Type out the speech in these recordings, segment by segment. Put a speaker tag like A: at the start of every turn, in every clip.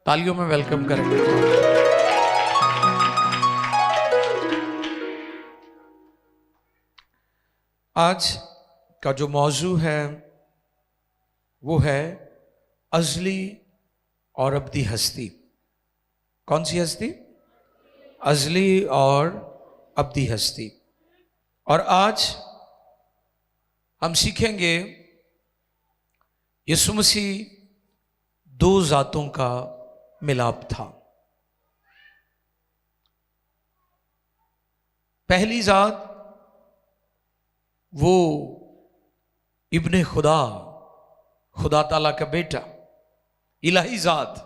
A: तालियों में वेलकम करेंगे। आज का जो मौजू है वो है अज़ली और अब्दी हस्ती। कौन सी हस्ती? अज़ली और अब्दी हस्ती। और आज हम सीखेंगे यीशु मसीह दो जातों का मिलाप था। पहली जात वो इब्ने खुदा, खुदा ताला का बेटा, इलाही जात,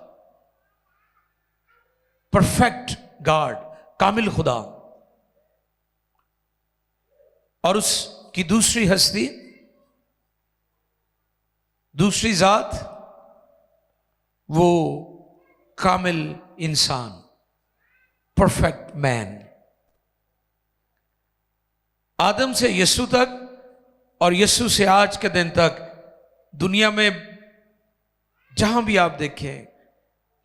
A: परफेक्ट गॉड, कामिल खुदा। और उसकी दूसरी हस्ती, दूसरी जात वो कामिल इंसान, परफेक्ट मैन। आदम से यीशु तक और यीशु से आज के दिन तक दुनिया में जहां भी आप देखें,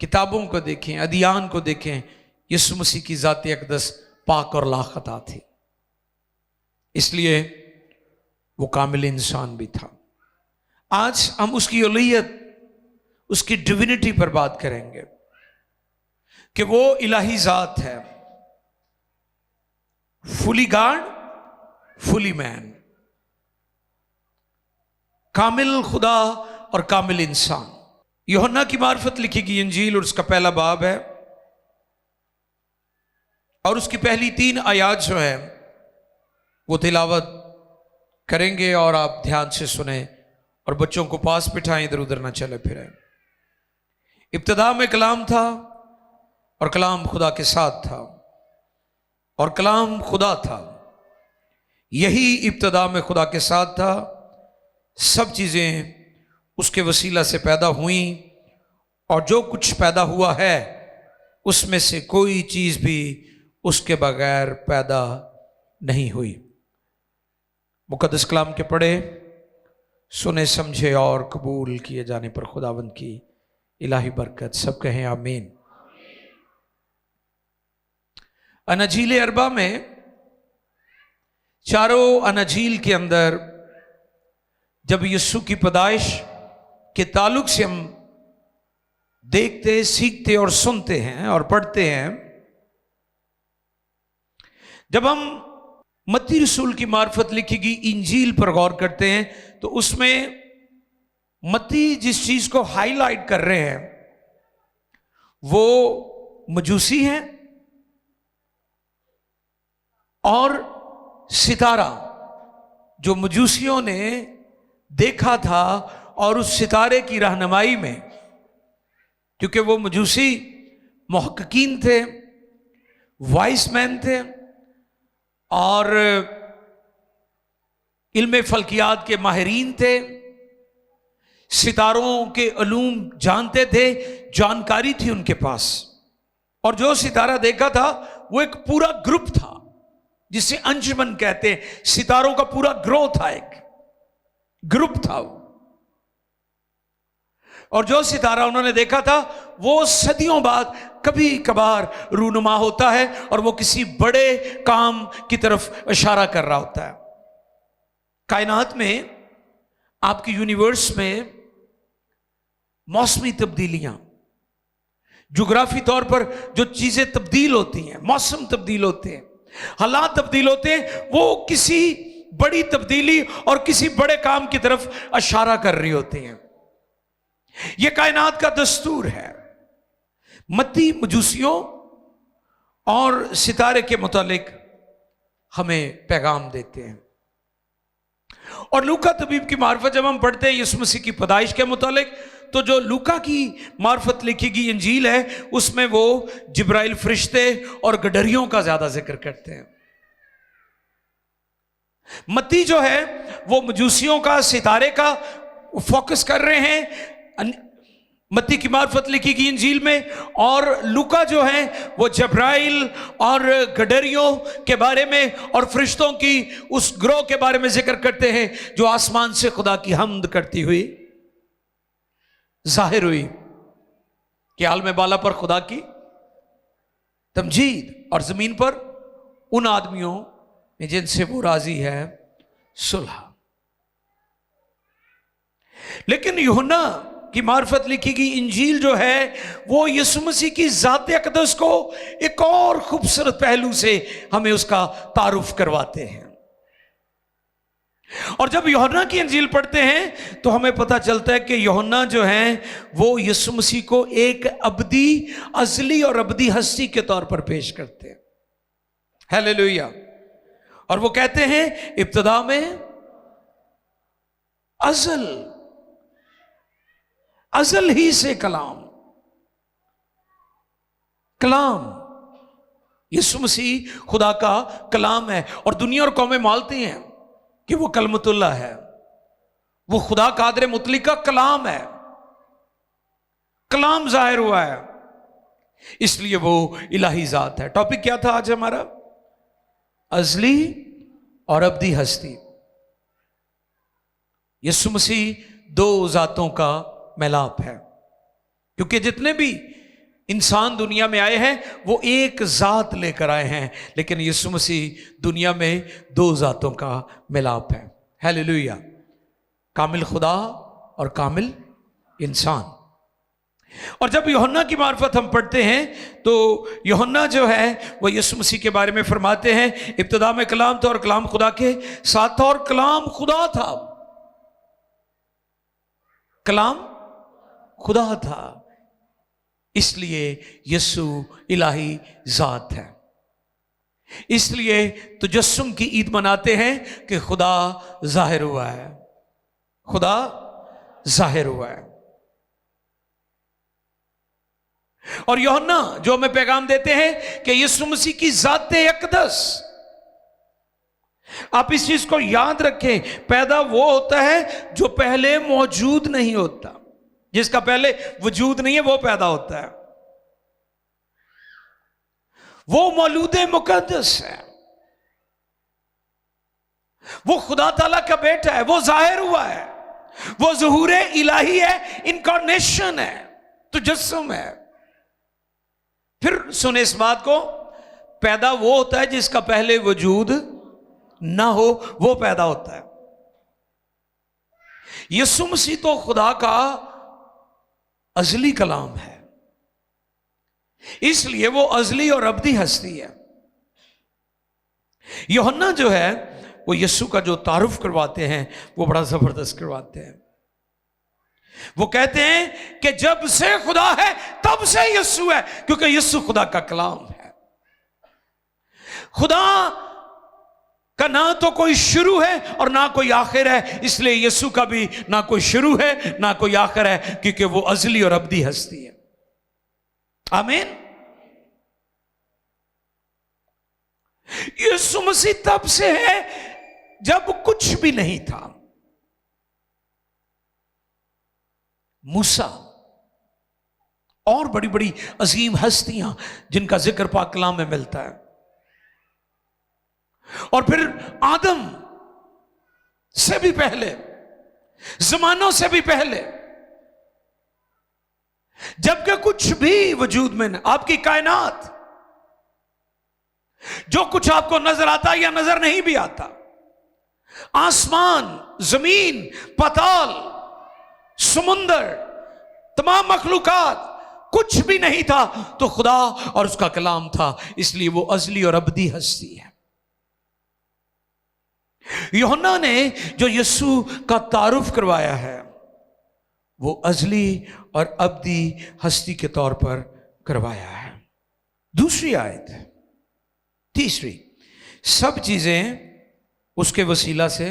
A: किताबों को देखें, अदियान को देखें, यीशु मसीह की ज़ात अक़दस पाक और लाखता थी। इसलिए वो कामिल इंसान भी था। आज हम उसकी उलूहियत, उसकी डिविनिटी पर बात करेंगे कि वो इलाही ज़ात है, फुली गॉड, फुली मैन, कामिल खुदा और कामिल इंसान। यूहन्ना की मार्फत लिखी गई इंजील और उसका पहला बाब है और उसकी पहली 3 आयात जो है वो तिलावत करेंगे और आप ध्यान से सुने और बच्चों को पास बिठाएं, इधर उधर ना चले फिरें। इब्तिदा में कलाम था और कलाम खुदा के साथ था और कलाम खुदा था। यही इब्तिदा में खुदा के साथ था। सब चीज़ें उसके वसीला से पैदा हुई और जो कुछ पैदा हुआ है उसमें से कोई चीज़ भी उसके बगैर पैदा नहीं हुई। मुकद्दस कलाम के पढ़े, सुने, समझे और कबूल किए जाने पर खुदावंद की इलाही बरकत। सब कहें आमीन। अनजील अरबा में, चारों अनजील के अंदर जब यीशु की पैदाइश के ताल्लुक से हम देखते, सीखते और सुनते हैं और पढ़ते हैं, जब हम मत्ती रसूल की मार्फत लिखी गई इंजील पर गौर करते हैं तो उसमें मत्ती जिस चीज को हाईलाइट कर रहे हैं वो मजूसी हैं और सितारा, जो मजूसियों ने देखा था और उस सितारे की रहनुमाई में, क्योंकि वो मजूसी मुहक्किकीन थे, वाइस मैन थे और इल्म फल्कियात के माहिरीन थे, सितारों के उलूम जानते थे, जानकारी थी उनके पास। और जो सितारा देखा था वो एक पूरा ग्रुप था जिसे अंजुमन कहते हैं। सितारों का पूरा ग्रोह था, एक ग्रुप था वो। और जो सितारा उन्होंने देखा था वो सदियों बाद कभी कभार रूनुमा होता है और वो किसी बड़े काम की तरफ इशारा कर रहा होता है। कायनात में, आपकी यूनिवर्स में मौसमी तब्दीलियां, ज्योग्राफी तौर पर जो चीजें तब्दील होती हैं, मौसम तब्दील होते हैं, हालात तब्दील होते हैं, वो किसी बड़ी तब्दीली और किसी बड़े काम की तरफ इशारा कर रही होती हैं। यह कायनात का दस्तूर है। मत्ती मजूसियों और सितारे के मुतालिक हमें पैगाम देते हैं। और लूका तबीब की मार्फत जब हम पढ़ते हैं यीशु मसीह की पैदाइश के मुतालिक, तो जो लूका की मार्फत लिखी गई इंजील है उसमें वो जिब्राइल फरिश्ते और गडरियों का ज्यादा जिक्र करते हैं। मत्ती जो है वो मजूसियों का, सितारे का फोकस कर रहे हैं मत्ती की मार्फत लिखी गई इंजील में, और लूका जो है वो जब्राइल और गडरियों के बारे में और फरिश्तों की उस ग्रोह के बारे में जिक्र करते हैं जो आसमान से खुदा की हम्द करती हुई जाहिर हुई। कि आलम बाला पर खुदा की तमजीद और जमीन पर उन आदमियों में जिनसे वो राजी है सुलह। लेकिन यूहन्ना की मार्फत लिखी गई इंजील जो है वो यीशु मसीह की ज़ात अक़दस को एक और खूबसूरत पहलू से हमें उसका तारुफ करवाते हैं। और जब यूहन्ना की इंजील पढ़ते हैं तो हमें पता चलता है कि यूहन्ना जो है वो यीशु मसीह को एक अबदी, अज़ली और अबदी हस्ती के तौर पर पेश करते हैं। हालेलुया। और वो कहते हैं इब्तिदा में अज़ल ही से कलाम यीशु मसीह खुदा का कलाम है। और दुनिया और कौमें मानती हैं कि वो कलमतुल्लाह है, वो खुदा कादर मुतलक का कलाम है, कलाम जाहिर हुआ है, इसलिए वो इलाही जात है। टॉपिक क्या था आज हमारा? अज़ली और अबदी हस्ती। यीशु मसीह दो जातों का मिलाप है, क्योंकि जितने भी इंसान दुनिया में आए हैं वो एक जात लेकर आए हैं, लेकिन यीशु मसीह दुनिया में दो जातों का मिलाप है। हालेलुया। कामिल खुदा और कामिल इंसान। और जब यूहन्ना की मार्फत हम पढ़ते हैं तो यूहन्ना जो है वो यीशु मसीह के बारे में फरमाते हैं इब्तिदा में कलाम था और कलाम खुदा के साथ था और कलाम खुदा था। कलाम खुदा था, इसलिए यीशु इलाही जात है। इसलिए तजस्सुम की ईद मनाते हैं कि खुदा जाहिर हुआ है, खुदा जाहिर हुआ है। और यूहन्ना जो हमें पैगाम देते हैं कि यीशु मसीह की ज़ाते अक़दस, आप इस चीज को याद रखें, पैदा वो होता है जो पहले मौजूद नहीं होता। जिसका पहले वजूद नहीं है वो पैदा होता है। वो मौलूदे मुकद्दस है, वो खुदा ताला का बेटा है, वो जाहिर हुआ है, वो ज़ुहूर इलाही है, इनकारनेशन है, तजस्सुम है। फिर सुने इस बात को, पैदा वो होता है जिसका पहले वजूद ना हो, वो पैदा होता है। यीशु मसीह तो खुदा का अज़ली कलाम है, इसलिए वो अज़ली और अबदी हस्ती है। यूहन्ना जो है वो यीशु का जो तारुफ करवाते हैं वो बड़ा जबरदस्त करवाते हैं। वो कहते हैं कि जब से खुदा है तब से यीशु है, क्योंकि यीशु खुदा का कलाम है। खुदा का ना तो कोई शुरू है और ना कोई आखिर है, इसलिए यीशु का भी ना कोई शुरू है ना कोई आखिर है, क्योंकि वो अज़ली और अबदी हस्ती है। आमीन। यीशु मसीह तब से है जब कुछ भी नहीं था। मूसा और बड़ी बड़ी अजीम हस्तियां जिनका जिक्र पाक कलाम में मिलता है, और फिर आदम से भी पहले, जमानों से भी पहले, जबकि कुछ भी वजूद में न, आपकी कायनात जो कुछ आपको नजर आता या नजर नहीं भी आता, आसमान, जमीन, पाताल, समुंदर, तमाम मखलूकात, कुछ भी नहीं था तो खुदा और उसका कलाम था, इसलिए वो अज़ली और अबदी हस्ती है। यूहन्ना ने जो यीशु का तारुफ करवाया है वो अज़ली और अबदी हस्ती के तौर पर करवाया है। दूसरी आयत, तीसरी, सब चीजें उसके वसीला से,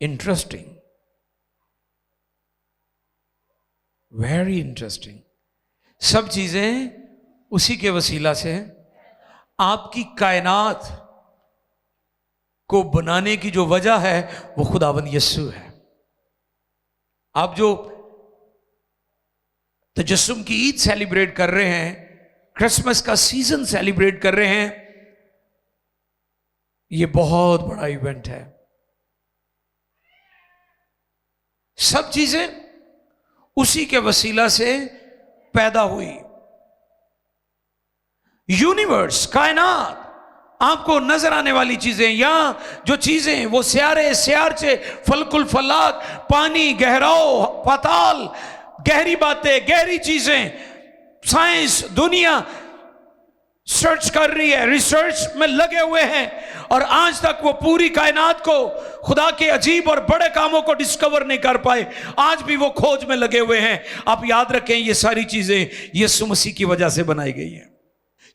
A: इंटरेस्टिंग, वेरी इंटरेस्टिंग, सब चीजें उसी के वसीला से, आपकी कायनात को बनाने की जो वजह है वो खुदावंद यीशु है। आप जो तजस्सुम की ईद सेलिब्रेट कर रहे हैं, क्रिसमस का सीजन सेलिब्रेट कर रहे हैं, ये बहुत बड़ा इवेंट है। सब चीजें उसी के वसीला से पैदा हुई। यूनिवर्स, कायनात, आपको नजर आने वाली चीजें, यहां जो चीजें, वो स्यारे, स्यारचे, फलकुल फलाक, पानी, गहराओ, पाताल, गहरी बातें, गहरी चीजें, साइंस, दुनिया सर्च कर रही है, रिसर्च में लगे हुए हैं, और आज तक वो पूरी कायनात को, खुदा के अजीब और बड़े कामों को डिस्कवर नहीं कर पाए। आज भी वो खोज में लगे हुए हैं। आप याद रखें, ये सारी चीजें यीशु मसीह की वजह से बनाई गई हैं।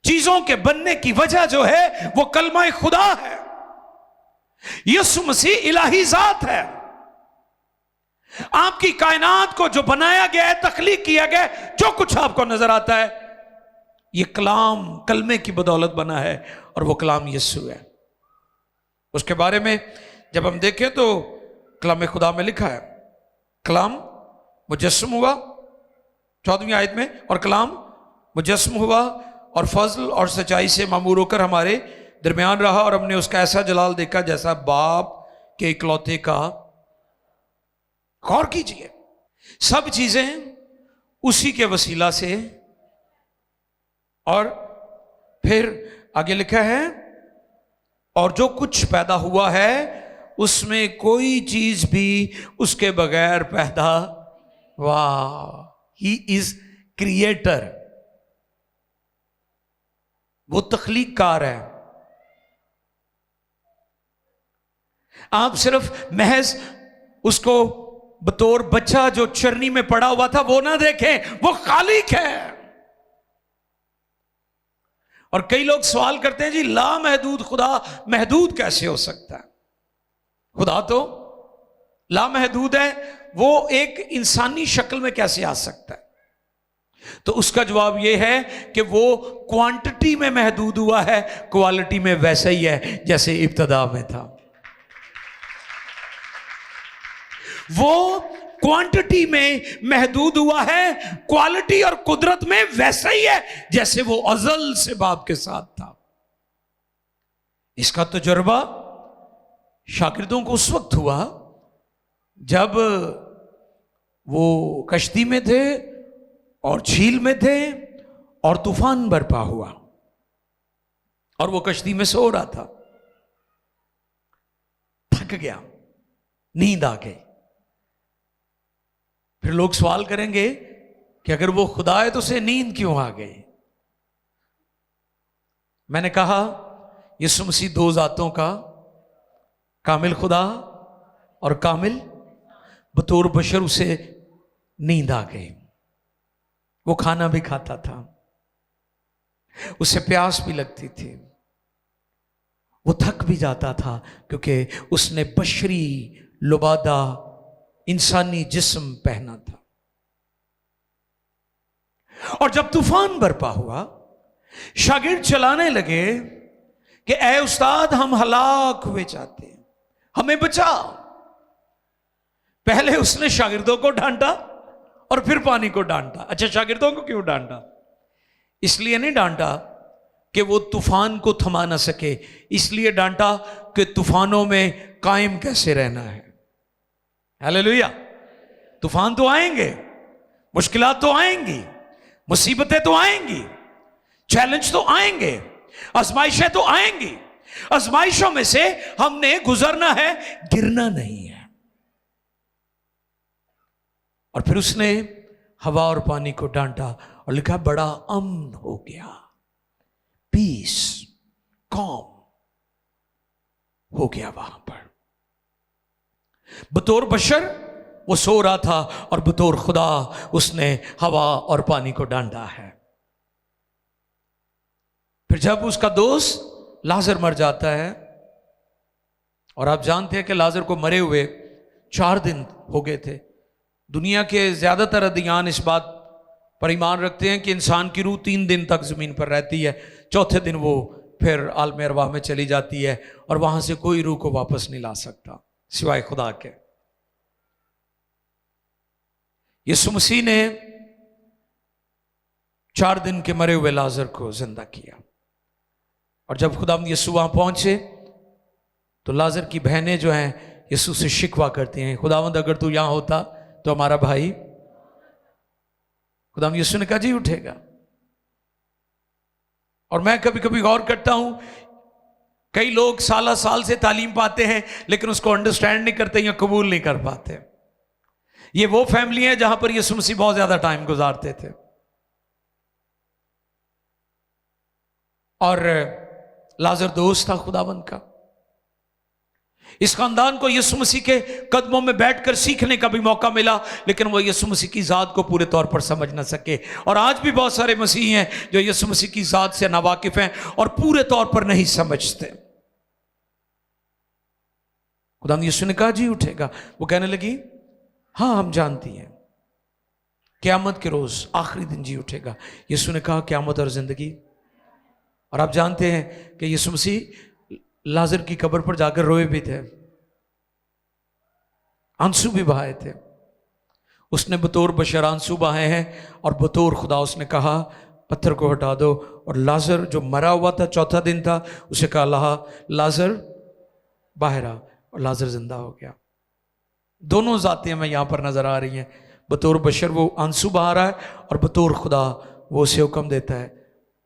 A: चीजों के बनने की वजह जो है वो कलमा खुदा है। यीशु मसीह इलाही जात है। आपकी कायनात को जो बनाया गया है, तख्लीक किया गया है, जो कुछ आपको नजर आता है, ये कलाम, कलमे की बदौलत बना है, और वो कलाम यीशु है। उसके बारे में जब हम देखें तो कलाम खुदा में लिखा है, कलाम मुजस्सम हुआ 14वीं आयत में, और कलाम मुजस्सम हुआ और फजल और सच्चाई से मामूर होकर हमारे दरमियान रहा, और हमने उसका ऐसा जलाल देखा जैसा बाप के इकलौते का। गौर कीजिए, सब चीजें उसी के वसीला से, और फिर आगे लिखा है, और जो कुछ पैदा हुआ है उसमें कोई चीज भी उसके बगैर पैदा, वाह, ही इज क्रिएटर, वो तख्लीककार है। आप सिर्फ महज उसको बतौर बच्चा जो चरनी में पड़ा हुआ था वो ना देखें, वो खालिक है। और कई लोग सवाल करते हैं, जी लामहदूद खुदा महदूद कैसे हो सकता है? खुदा तो लामहदूद है, वो एक इंसानी शक्ल में कैसे आ सकता है? तो उसका जवाब यह है कि वो क्वांटिटी में महदूद हुआ है, क्वालिटी में वैसा ही है जैसे इब्तदा में था। वो क्वांटिटी में महदूद हुआ है, क्वालिटी और कुदरत में वैसा ही है जैसे वो अजल से बाप के साथ था। इसका तजुर्बा शागिर्दों को उस वक्त हुआ जब वो कश्ती में थे और झील में थे और तूफान बरपा हुआ, और वो कश्ती में सो रहा था, थक गया, नींद आ गई। फिर लोग सवाल करेंगे कि अगर वो खुदा है तो उसे नींद क्यों आ गई? मैंने कहा, यीशु मसीह दो जातों का, कामिल खुदा और कामिल बतौर बशर, उसे नींद आ गई। वो खाना भी खाता था, उसे प्यास भी लगती थी, वो थक भी जाता था, क्योंकि उसने बशरी लुबादा इंसानी जिस्म पहना था। और जब तूफान बरपा हुआ, शागिर्द चलाने लगे कि ऐ उस्ताद, हम हलाक हुए चाहते हैं, हमें बचाओ। पहले उसने शागिर्दों को डांटा और फिर पानी को डांटा। अच्छा, शागिर्दों को क्यों डांटा? इसलिए नहीं डांटा कि वो तूफान को थमा ना सके, इसलिए डांटा कि तूफानों में कायम कैसे रहना है। हालेलुया। तूफान तो आएंगे, मुश्किलात तो आएंगी, मुसीबतें तो आएंगी, चैलेंज तो आएंगे, आजमाइशें तो आएंगी। आजमाइशों में से हमने गुजरना है, गिरना नहीं है। और फिर उसने हवा और पानी को डांटा और लिखा, बड़ा अमन हो गया, पीस, कॉम हो गया वहां पर। बतौर बशर वो सो रहा था, और बतौर खुदा उसने हवा और पानी को डांटा है। फिर जब उसका दोस्त लाजर मर जाता है, और आप जानते हैं कि लाजर को मरे हुए 4 दिन हो गए थे। दुनिया के ज्यादातर अदयान इस बात पर ईमान रखते हैं कि इंसान की रूह 3 दिन तक जमीन पर रहती है, चौथे दिन वो फिर आलम अरवाह में चली जाती है, और वहां से कोई रूह को वापस नहीं ला सकता सिवाय खुदा के। यीशु मसीह ने 4 दिन के मरे हुए लाजर को जिंदा किया, और जब खुदावंद यीशु वहां पहुंचे तो लाजर की बहनें जो हैं यीशु से शिकवा करती हैं, खुदावंद अगर तू यहां होता तो हमारा भाई खुदाम यीशु ने कहा जी उठेगा। और मैं कभी कभी गौर करता हूं, कई लोग साल साल से तालीम पाते हैं लेकिन उसको अंडरस्टैंड नहीं करते या कबूल नहीं कर पाते। ये वो फैमिली है जहां पर यीशु मसीह बहुत ज्यादा टाइम गुजारते थे। और लाजर दोस्त था खुदावंद का। इस खानदान को यीशु मसीह के कदमों में बैठकर सीखने का भी मौका मिला, लेकिन वो यीशु मसीह की ज़ात को पूरे तौर पर समझ ना सके। और आज भी बहुत सारे मसीही हैं जो यीशु मसीह की ज़ात से नावाकिफ हैं और पूरे तौर पर नहीं समझते। खुदा यीशु ने कहा जी उठेगा। वो कहने लगी हाँ हम जानती हैं, क़यामत के रोज आखिरी दिन जी उठेगा। यीशु ने कहा क़यामत और जिंदगी। और आप जानते हैं कि यीशु मसीह लाजर की कब्र पर जाकर रोए भी थे, आंसू भी बहाए थे। उसने बतौर बशर आंसू बहाए हैं और बतौर खुदा उसने कहा पत्थर को हटा दो। और लाजर जो मरा हुआ था, चौथा दिन था, उसे कहा लाजर बाहर आ, और लाजर जिंदा हो गया। दोनों जातें हमें यहां पर नजर आ रही हैं। बतौर बशर वो आंसू बहा रहा है और बतौर खुदा वो उसे हुक्म देता है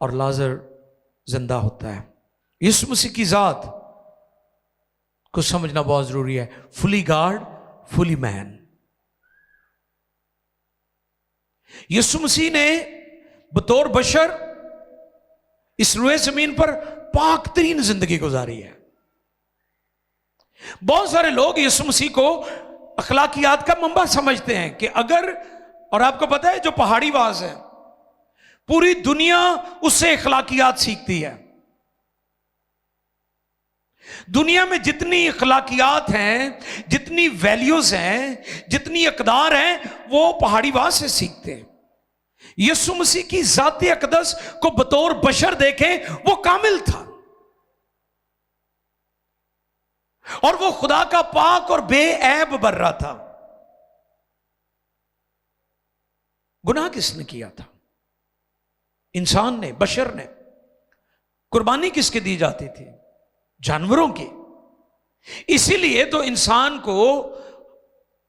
A: और लाजर जिंदा होता है। यीशु मसीह की जात को समझना बहुत जरूरी है। Fully God fully man. Yeshu Masih ने बतौर बशर इस रुए जमीन पर पाक तरीन जिंदगी गुजारी है। बहुत सारे लोग यीशु मसीह को अखलाकियात का मंबा समझते हैं कि अगर, और आपको पता है जो पहाड़ी वाज है पूरी दुनिया उससे अखलाकियात सीखती है। दुनिया में जितनी अखलाकियात हैं, जितनी वैल्यूज हैं, जितनी अकदार हैं, वो पहाड़ी वाज से सीखते हैं। यीशु मसीह की जाती अकदस को बतौर बशर देखें, वो कामिल था और वो खुदा का पाक और बेऐब बर्रा था। गुनाह किसने किया था? इंसान ने, बशर ने। कुर्बानी किसके दी जाती थी? जानवरों की। इसीलिए तो इंसान को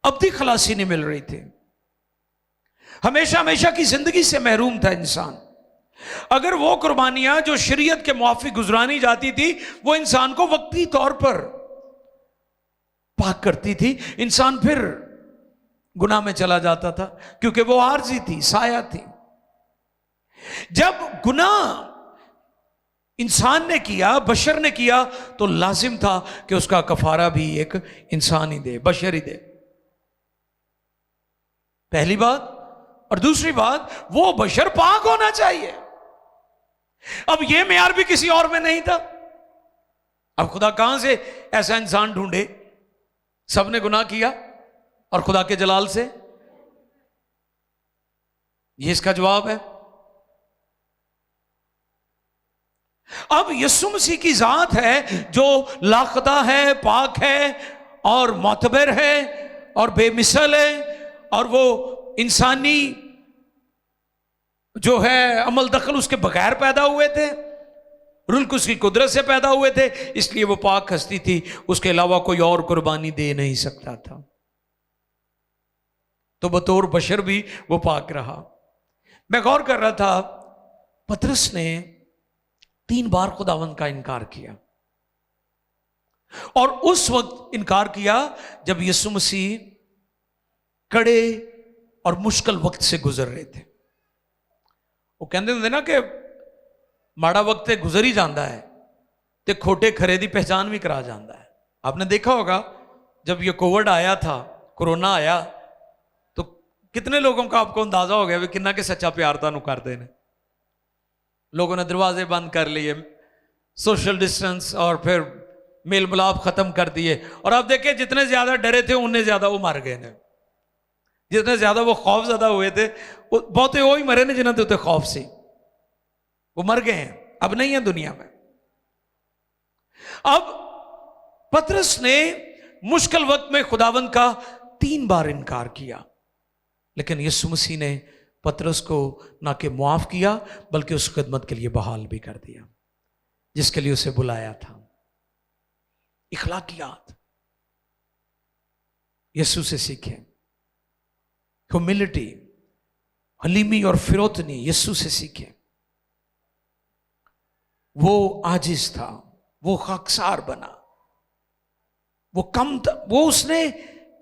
A: अब्दी खलासी नहीं मिल रही थी, हमेशा हमेशा की जिंदगी से महरूम था इंसान। अगर वो कुर्बानियां जो शरीयत के मुआफिक गुजरानी जाती थी वो इंसान को वक्ती तौर पर पाक करती थी, इंसान फिर गुनाह में चला जाता था क्योंकि वो आर्जी थी, साया थी। जब गुनाह इंसान ने किया, बशर ने किया, तो लाजिम था कि उसका कफारा भी एक इंसान ही दे, बशर ही दे। पहली बात। और दूसरी बात, वो बशर पाक होना चाहिए। अब यह मेयार भी किसी और में नहीं था। अब खुदा कहां से ऐसा इंसान ढूंढे? सबने गुनाह किया और खुदा के जलाल से, ये इसका जवाब है। अब यीशु मसीह की जात है जो लाखदा है, पाक है और मोतबर है और बेमिसल है, और वो इंसानी जो है अमल दखल उसके बगैर पैदा हुए थे, रुल्क उसकी कुदरत से पैदा हुए थे, इसलिए वो पाक हस्ती थी। उसके अलावा कोई और कुर्बानी दे नहीं सकता था, तो बतौर बशर भी वो पाक रहा। मैं गौर कर रहा था, पतरस ने 3 बार खुदावंद का इनकार किया, और उस वक्त इनकार किया जब यीशु मसीह कड़े और मुश्किल वक्त से गुजर रहे थे। वो कहते होंगे ना कि माड़ा वक्त गुजर ही जाता है तो खोटे खरे दी पहचान भी करा जाता है। आपने देखा होगा जब ये कोविड आया था, कोरोना आया, तो कितने लोगों का आपको अंदाजा हो गया वे किन्ना के सच्चा प्यार तानू करते हैं। लोगों ने दरवाजे बंद कर लिए, सोशल डिस्टेंस और फिर मेल मिलाप खत्म कर दिए। और आप देखिए जितने ज्यादा डरे थे उन्ने ज्यादा वो मर गए ने, जितने ज्यादा वो खौफ ज्यादा हुए थे, बहुते वो ही मरे ने जिन्होंने उत्ते खौफ से, वो मर गए हैं, अब नहीं है दुनिया में। अब पतरस ने मुश्किल वक्त में खुदावंद का 3 बार इनकार किया, लेकिन यीशु मसीह ने पतरस को ना कि मुआफ किया बल्कि उस खिदमत के लिए बहाल भी कर दिया जिसके लिए उसे बुलाया था। इखलाकियात यीशु से सीखें, ह्यूमिलिटी, हलीमी और फिरौतनी यीशु से सीखे। वो आजिज था, वो खाकसार बना, वो कम था, वो उसने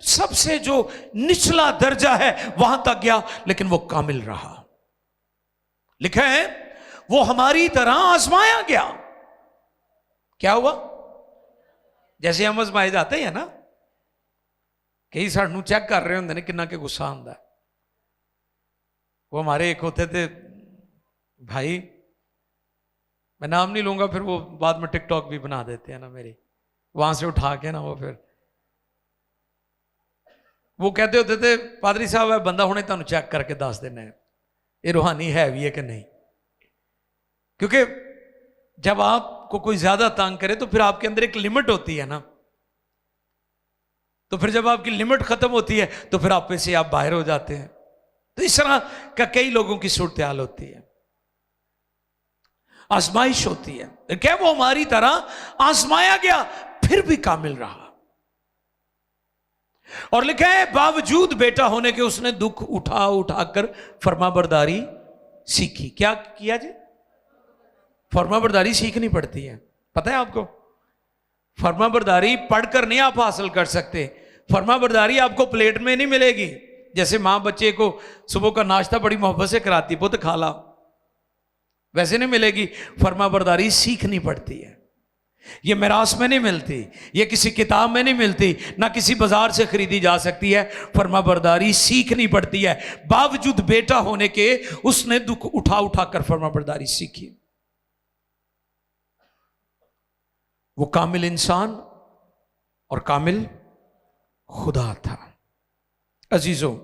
A: सबसे जो निचला दर्जा है वहां तक गया, लेकिन वो कामिल रहा। लिखा है वो हमारी तरह आजमाया गया। क्या हुआ? जैसे हम आजमाए जाते हैं ना, कई सानू चेक कर रहे होंगे ने किन्ना के गुस्सा आंदा है। वो हमारे एक होते थे भाई, मैं नाम नहीं लूंगा, फिर वो बाद में टिकटॉक भी बना देते हैं ना मेरी, वहां से उठा के ना वो फिर वो कहते होते थे पादरी साहब है बंदा हुणे तुहानू चेक करके दस देना है ये रूहानी है भी है कि नहीं। क्योंकि जब आपको कोई ज्यादा तंग करे तो फिर आपके अंदर एक लिमिट होती है ना, तो फिर जब आपकी लिमिट खत्म होती है तो फिर आप पे से आप बाहर हो जाते हैं। तो इस तरह का कई लोगों की सूरत हाल होती है, आजमाइश होती है। क्या वो हमारी तरह आजमाया गया फिर भी कामिल रहा। और लिखा है बावजूद बेटा होने के उसने दुख उठा उठाकर फरमाबरदारी सीखी। क्या किया जी? फरमाबरदारी सीखनी पड़ती है, पता है आपको? फरमाबरदारी पढ़कर नहीं आप हासिल कर सकते। फरमाबरदारी आपको प्लेट में नहीं मिलेगी। जैसे मां बच्चे को सुबह का नाश्ता बड़ी मोहब्बत से कराती, पुत्र खा ला, वैसे नहीं मिलेगी। फरमाबरदारी सीखनी पड़ती है। ये मिरास में नहीं मिलती, ये किसी किताब में नहीं मिलती, ना किसी बाजार से खरीदी जा सकती है। फरमाबरदारी सीखनी पड़ती है। बावजूद बेटा होने के उसने दुख उठा उठाकर फरमाबरदारी सीखी। वो कामिल इंसान और कामिल खुदा था। अजीजों,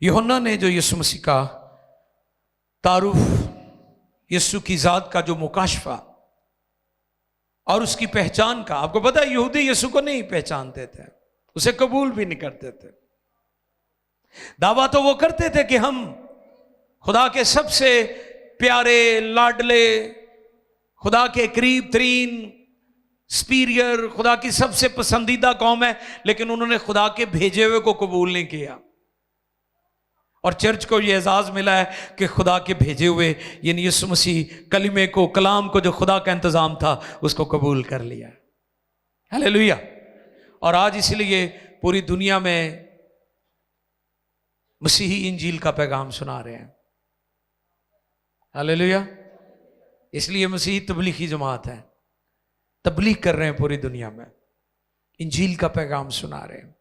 A: यूहन्ना ने जो यीशु मसीह का तारुफ, यीशु की जात का जो मुकाशफा और उसकी पहचान का, आपको पता है यहूदी यीशु को नहीं पहचानते थे, उसे कबूल भी नहीं करते थे। दावा तो वो करते थे कि हम खुदा के सबसे प्यारे लाडले, खुदा के करीब तरीन सुपीरियर, खुदा की सबसे पसंदीदा कौम है, लेकिन उन्होंने खुदा के भेजे हुए को कबूल नहीं किया। और चर्च को यह एजाज मिला है कि खुदा के भेजे हुए यानी यीशु मसीह कलिमे को, कलाम को, जो खुदा का इंतजाम था, उसको कबूल कर लिया। हालेलुया। और आज इसलिए पूरी दुनिया में मसीही इंजील का पैगाम सुना रहे हैं। हालेलुया। इसलिए मसीही तबलीगी जमात है, तबलीग कर रहे हैं पूरी दुनिया में, इंजील का पैगाम सुना रहे हैं।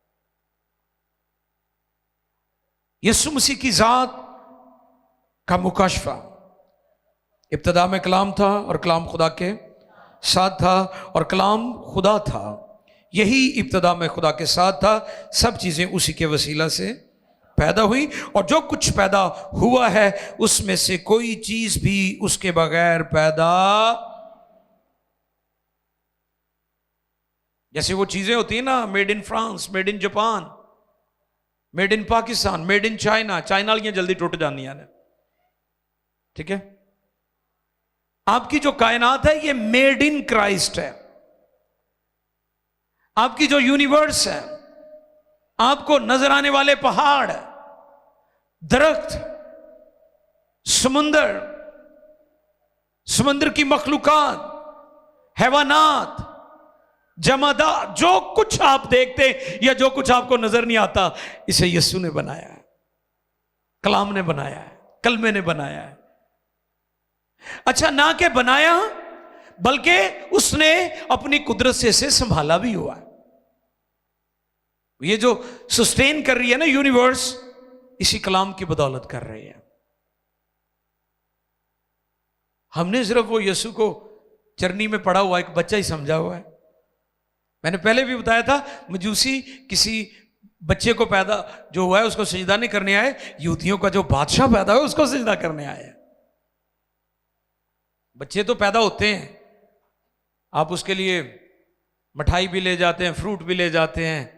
A: यीशु मसीह की जात का मुकाशफा, इब्तदा में कलाम था और कलाम खुदा के साथ था और कलाम खुदा था। यही इब्तदा में खुदा के साथ था। सब चीजें उसी के वसीला से पैदा हुई और जो कुछ पैदा हुआ है उसमें से कोई चीज भी उसके बगैर पैदा, जैसे वो चीजें होती है ना, made in France, made in Japan, made in Pakistan, made in China, China वाली जल्दी टूट जानी है, ठीक है। आपकी जो कायनात है ये मेड इन क्राइस्ट है। आपकी जो यूनिवर्स है, आपको नजर आने वाले पहाड़, दरख्त, समुंदर, समुंदर की मखलूकात, हैवानात, जमादा, जो कुछ आप देखते या जो कुछ आपको नजर नहीं आता, इसे यीशु ने बनाया है, कलाम ने बनाया है, कलमे ने बनाया है। अच्छा, ना के बनाया बल्कि उसने अपनी कुदरत से इसे संभाला भी हुआ है। ये जो सस्टेन कर रही है ना यूनिवर्स, इसी कलाम की बदौलत कर रही है। हमने सिर्फ वो यीशु को चरनी में पड़ा हुआ एक बच्चा ही समझा हुआ है। मैंने पहले भी बताया था, मजूसी किसी बच्चे को पैदा जो हुआ है उसको सजदा नहीं करने आए, यहूदियों का जो बादशाह पैदा हुआ उसको सजदा करने आए। बच्चे तो पैदा होते हैं, आप उसके लिए मिठाई भी ले जाते हैं, फ्रूट भी ले जाते हैं।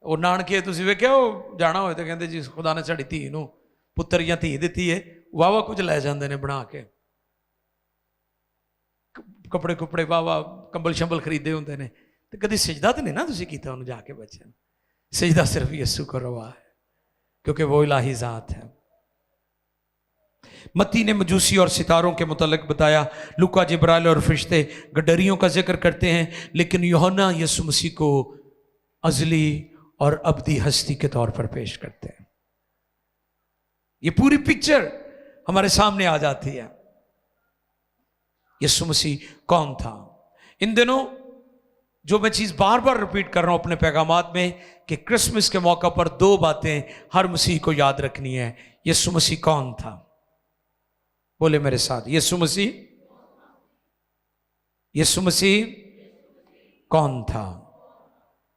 A: ਉਹ ਨਾਨਕੇ ਤੁਸੀਂ ਵੇਖਿਆ ਉਹ ਜਾਣਾ ਹੋਏ ਤਾਂ ਕਹਿੰਦੇ ਜੀ ਖੁਦਾ ਨੇ ਸਾਡੀ ਧੀ ਨੂੰ ਪੁੱਤਰ ਜਾਂ ਧੀ ਦਿੱਤੀ ਹੈ, ਵਾਵਾ ਕੁਝ ਲੈ ਜਾਂਦੇ ਨੇ ਬਣਾ ਕੇ, ਕੱਪੜੇ ਕੁਪੜੇ ਵਾਵਾ ਕੰਬਲ ਸ਼ੰਬਲ ਖਰੀਦੇ ਹੁੰਦੇ ਨੇ, ਤੇ ਕਦੀ ਸਜਦਾ ਤਾਂ ਨਹੀਂ ਨਾ ਤੁਸੀਂ ਕੀਤਾ ਉਹਨੂੰ ਜਾ ਕੇ ਬੱਚੇ ਨੂੰ। सजदा सिर्फ यीशु को रवा है क्योंकि वो इलाही ज़ात है। मत्ती ने मजूसी और सितारों के मुतालिक बताया, लूका जिब्राइल और फरिश्ते गडरियों का जिक्र करते हैं, लेकिन यूहन्ना यीशु मसीह को अजली और अबदी हस्ती के तौर पर पेश करते हैं। ये पूरी पिक्चर हमारे सामने आ जाती है। यीशु मसीह कौन था? इन दिनों जो मैं चीज बार बार रिपीट कर रहा हूं अपने पैगामात में कि क्रिसमस के मौका पर दो बातें हर मसीह को याद रखनी है। यीशु मसीह कौन था? बोले मेरे साथ, यीशु मसीह कौन था?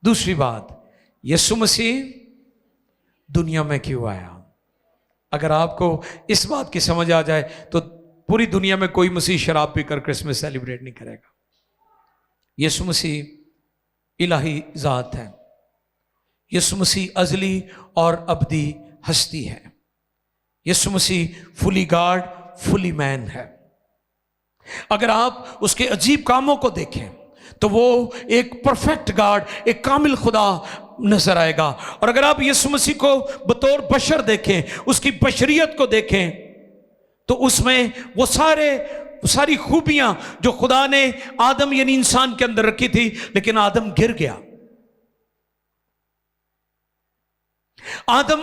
A: दूसरी बात, यीशु मसीह दुनिया में क्यों आया? अगर आपको इस बात की समझ आ जाए तो पूरी दुनिया में कोई मसीह शराब पीकर क्रिसमस सेलिब्रेट नहीं करेगा। यीशु मसीह इलाही जात है। यीशु मसीह अजली और अबदी हस्ती है। यीशु मसीह फुली गॉड फुली मैन है। अगर आप उसके अजीब कामों को देखें तो वो एक परफेक्ट गॉड, एक कामिल खुदा नजर आएगा। और अगर आप यीशु मसीह को बतौर बशर देखें, उसकी बशरियत को देखें, तो उसमें वो सारी खूबियां जो खुदा ने आदम यानी इंसान के अंदर रखी थी, लेकिन आदम गिर गया। आदम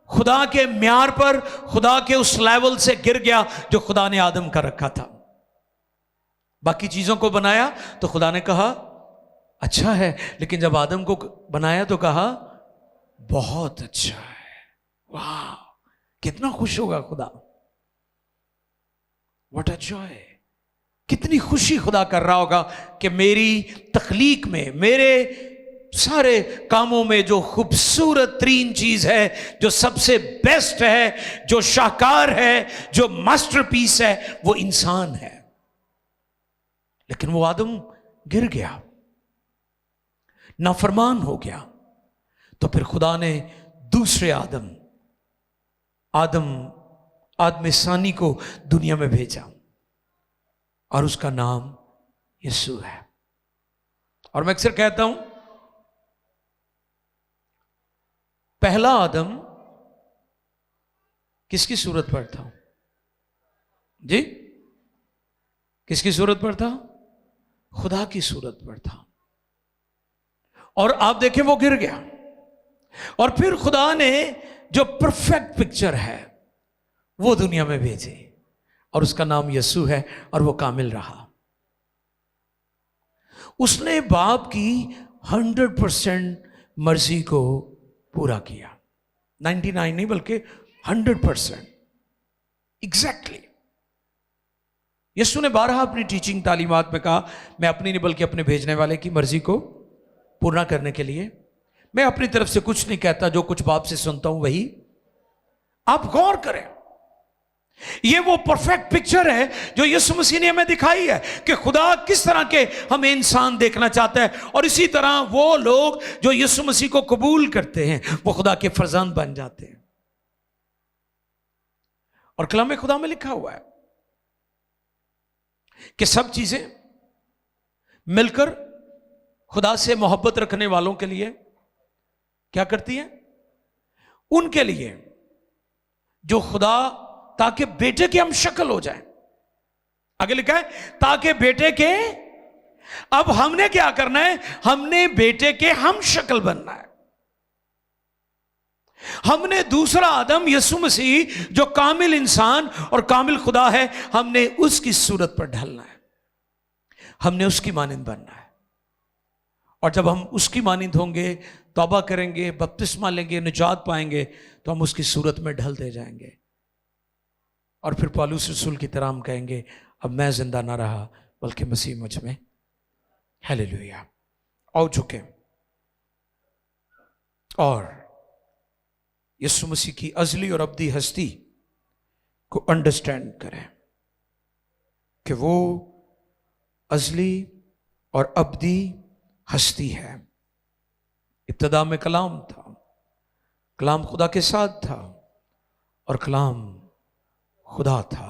A: खुदा के म्यार पर, खुदा के उस लेवल से गिर गया जो खुदा ने आदम का रखा था। बाकी चीजों को बनाया तो खुदा ने कहा अच्छा है, लेकिन जब आदम को बनाया तो कहा बहुत अच्छा है। वाह, कितना खुश होगा खुदा। व्हाट अ जॉय, कितनी खुशी खुदा कर रहा होगा कि मेरी तख्लीक में, मेरे सारे कामों में जो खूबसूरत तरीन चीज है, जो सबसे बेस्ट है, जो शाहकार है, जो मास्टरपीस है, वो इंसान है। लेकिन वो आदम गिर गया, नाफरमान हो गया। तो फिर खुदा ने दूसरे आदम सानी को दुनिया में भेजा और उसका नाम यीशु है। और मैं अक्सर कहता हूं, पहला आदम किसकी सूरत पर था जी? किसकी सूरत पर था? खुदा की सूरत पर था। और आप देखें वो गिर गया, और फिर खुदा ने जो परफेक्ट पिक्चर है वो दुनिया में भेजी, और उसका नाम यीशु है, और वो कामिल रहा। उसने बाप की 100% मर्जी को पूरा किया। 99 नहीं बल्कि 100% एग्जैक्टली। यीशु ने बारहा अपनी टीचिंग तालीमात में कहा, मैं अपनी नहीं बल्कि अपने भेजने वाले की मर्जी को पूरा करने के लिए, मैं अपनी तरफ से कुछ नहीं कहता, जो कुछ बाप से सुनता हूं वही। आप गौर करें, ये वो परफेक्ट पिक्चर है जो यीशु मसीह ने हमें दिखाई है कि खुदा किस तरह के हमें इंसान देखना चाहता है। और इसी तरह वो लोग जो यीशु मसीह को कबूल करते हैं वो खुदा के फरजांद बन जाते हैं। और कलाम खुदा में लिखा हुआ है कि सब चीजें मिलकर खुदा से मोहब्बत रखने वालों के लिए क्या करती हैं? उनके लिए जो खुदा, ताकि बेटे के हम शक्ल हो जाए। आगे लिखा है ताकि बेटे के, अब हमने क्या करना है? हमने बेटे के हम शक्ल बनना है। हमने दूसरा आदम यीशु मसीह जो कामिल इंसान और कामिल खुदा है, हमने उसकी सूरत पर ढलना है, हमने उसकी मानिंद बनना है। और जब हम उसकी मानिंद होंगे, तौबा करेंगे, बपतिस्मा लेंगे, निजात पाएंगे, तो हम उसकी सूरत में ढलते जाएंगे। और फिर पौलुस रसूल की तरह हम कहेंगे, अब मैं जिंदा ना रहा बल्कि मसीह मुझ में। हालेलुया। आओ झुके और यीशु मसीह की अजली और अब्दी हस्ती को अंडरस्टैंड करें कि वो अजली और अब्दी हस्ती है। इब्तिदा में कलाम था, कलाम खुदा के साथ था और कलाम खुदा था।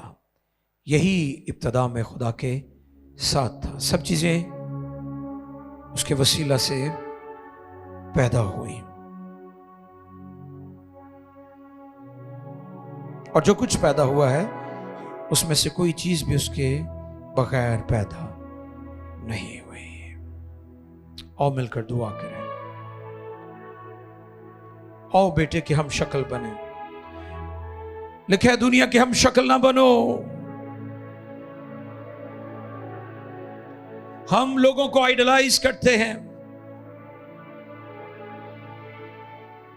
A: यही इब्तिदा में खुदा के साथ था। सब चीजें उसके वसीला से पैदा हुई। और जो कुछ पैदा हुआ है उसमें से कोई चीज भी उसके बगैर पैदा नहीं हुई। आओ मिलकर दुआ करें। आओ बेटे कि हम शक्ल बने। लिखा है दुनिया की हम शक्ल ना बनो। हम लोगों को आइडलाइज करते हैं।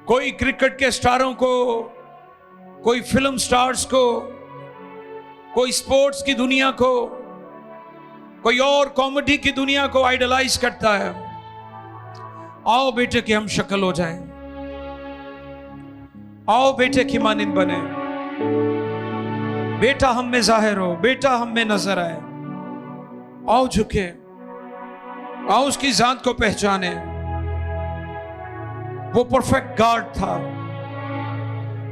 A: कोई क्रिकेट के स्टारों को, कोई फिल्म स्टार्स को, कोई स्पोर्ट्स की दुनिया को, कोई और कॉमेडी की दुनिया को आइडलाइज करता है। आओ बेटे कि हम शक्ल हो जाएं। आओ बेटे की मानिंद बने। बेटा हम में जाहिर हो, बेटा हम में नजर आए। आओ झुके, आओ उसकी जात को पहचाने। वो परफेक्ट गॉड था।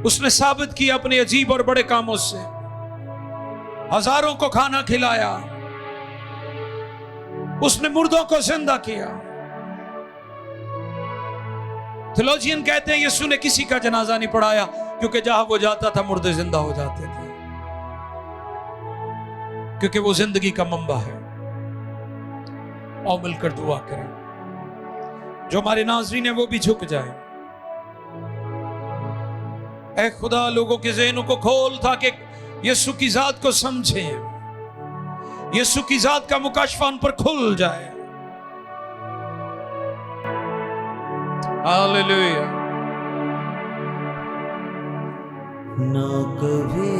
A: उसने साबित किया अपने अजीब और बड़े कामों से। हजारों को खाना खिलाया, उसने मुर्दों को जिंदा किया। थियोलॉजियन कहते हैं यीशु ने किसी का जनाजा नहीं पढ़ाया, क्योंकि जहां वो जाता था मुर्दे जिंदा हो जाते थे, क्योंकि वो जिंदगी का मंबा है। आओ मिलकर दुआ करें। जो हमारे नाज़रीन है वो भी झुक जाए। ऐ खुदा लोगों के ज़हनों को खोल ताकि यीशु की जात को समझें। यीशु की जात का मुकाशफा उन पर खुल जाए। हालेलुया।
B: ना कभी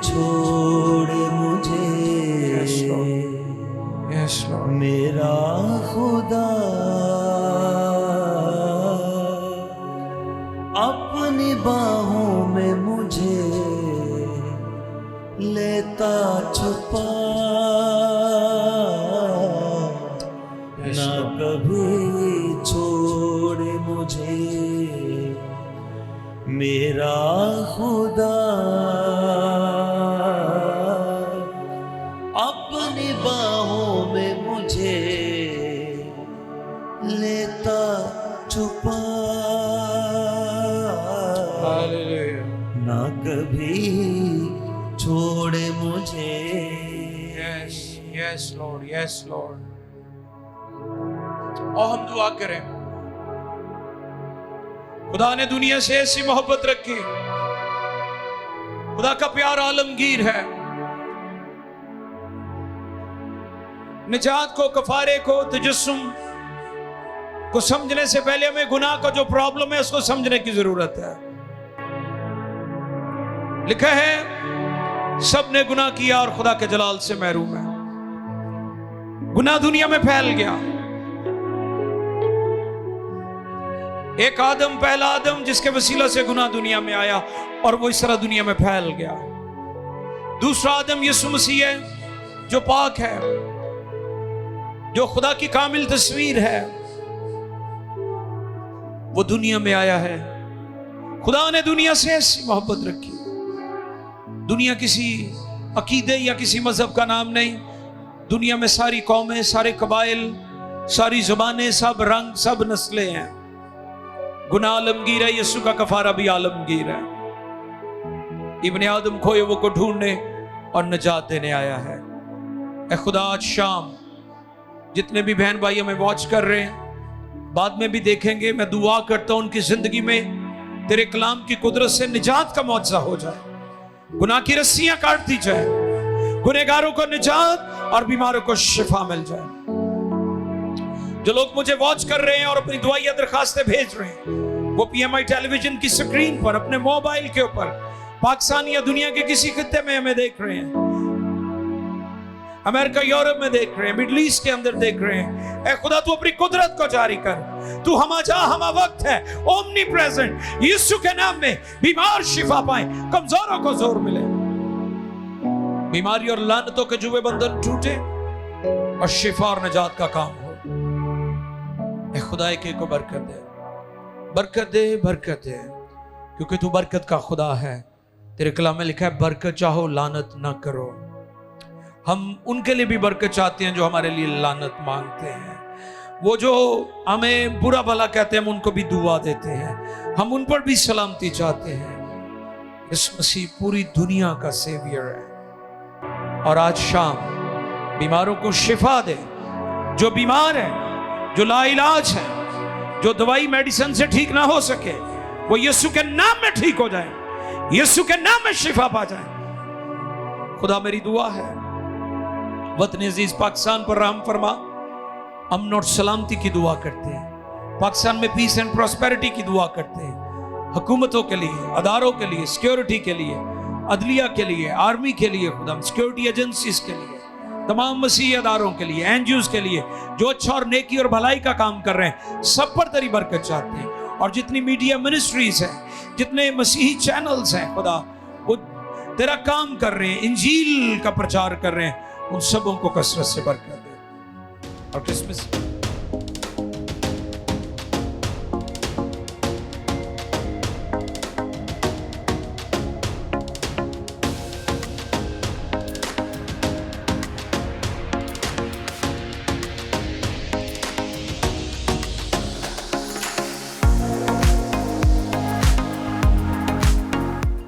B: छोड़े मुझे
A: Yes, Lord.
B: मेरा खुदा, अपनी बाहों में मुझे लेता छुपा। ना कभी छोड़े मुझे मेरा खुदा, अपनी बाहों में मुझे लेता छुपा। ना कभी छोड़े मुझे।
A: Yes, yes, Lord, yes, Lord. और हम दुआ करें। खुदा ने दुनिया से ऐसी मोहब्बत रखी। खुदा का प्यार आलमगीर है। निजात को, कफारे को, तजस्सुम को समझने से पहले हमें गुनाह का जो प्रॉब्लम है उसको समझने की जरूरत है। लिखा है सब ने गुनाह किया और खुदा के जलाल से महरूम है। गुनाह दुनिया में फैल गया। एक आदम, पहला आदम जिसके वसीला से गुनाह दुनिया में आया और वो इस तरह दुनिया में फैल गया। दूसरा आदम यीशु मसीह है जो पाक है, जो खुदा की कामिल तस्वीर है। वो दुनिया में आया है। खुदा ने दुनिया से ऐसी मोहब्बत रखी। दुनिया किसी अकीदे या किसी मजहब का नाम नहीं। दुनिया में सारी कौमें, सारे कबाइल, सारी जुबानें, सब रंग, सब नस्लें हैं। गुनाह आलमगीर है, यीशु का कफारा भी आलमगीर है। इब्ने आदम खोए वो को ढूंढने और निजात देने आया है। ऐ खुदा आज शाम जितने भी बहन भाई हमें वॉच कर रहे हैं, बाद में भी देखेंगे, मैं दुआ करता हूं उनकी जिंदगी में तेरे कलाम की कुदरत से निजात का मौजज़ा हो जाए। गुनाह की रस्सियां काट दी जाए, गुनहगारों को निजात और बीमारों को शिफा मिल जाए। जो लोग मुझे वॉच कर रहे हैं और अपनी दुआइयां दरखास्तें भेज रहे हैं, वो PMI टेलीविजन की स्क्रीन पर, अपने मोबाइल के ऊपर, पाकिस्तान या दुनिया के किसी खित्ते में हमें देख रहे हैं, अमेरिका, यूरोप में देख रहे हैं, मिडिल ईस्ट के अंदर देख रहे हैं। ऐ खुदा तू अपनी कुदरत को जारी कर। तू हमा जा हमा वक्त है, ओमनी प्रेजेंट। यीशु के नाम में बीमार शिफा पाए, कमजोरों को जोर मिले, बीमारी और लानतों के जुए बंधन टूटे और शिफा और निजात का काम हो। ऐ खुदा एक को बरकत दे, बरकत दे, बरकत दे, क्योंकि तू बरकत का खुदा है। तेरे कलाम में लिखा है बरकत चाहो लानत ना करो। हम उनके लिए भी बरकत चाहते हैं जो हमारे लिए लानत मांगते हैं। वो जो हमें बुरा भला कहते हैं हम उनको भी दुआ देते हैं। हम उन पर भी सलामती चाहते हैं। यीशु मसीह पूरी दुनिया का सेवियर है। और आज शाम बीमारों को शिफा दे, जो बीमार है, जो लाइलाज है, जो दवाई मेडिसिन से ठीक ना हो सके, वो यीशु के नाम में ठीक हो जाए, यीशु के नाम में शिफा पा जाए। खुदा मेरी दुआ है वतन अजीज पाकिस्तान पर रहम फरमा, अमन और सलामती की दुआ करते हैं, पाकिस्तान में पीस एंड प्रॉस्पेरिटी की दुआ करते हैं, हुकूमतों के लिए, अदारों के लिए, सिक्योरिटी के लिए, अदलिया के लिए, आर्मी के लिए, खुदा सिक्योरिटी एजेंसीज के लिए, तमाम मसीही अदारों के लिए, एनजीओज के लिए जो अच्छा और नेकी और भलाई का काम कर रहे हैं, सब पर तेरी बरकत चाहते हैं। और जितनी मीडिया मिनिस्ट्रीज हैं, जितने मसीही चैनल्स हैं खुदा, वो तेरा काम कर रहे हैं, इंजील का प्रचार कर रहे हैं, उन सबों को कसरत से बरकत दे। और क्रिसमस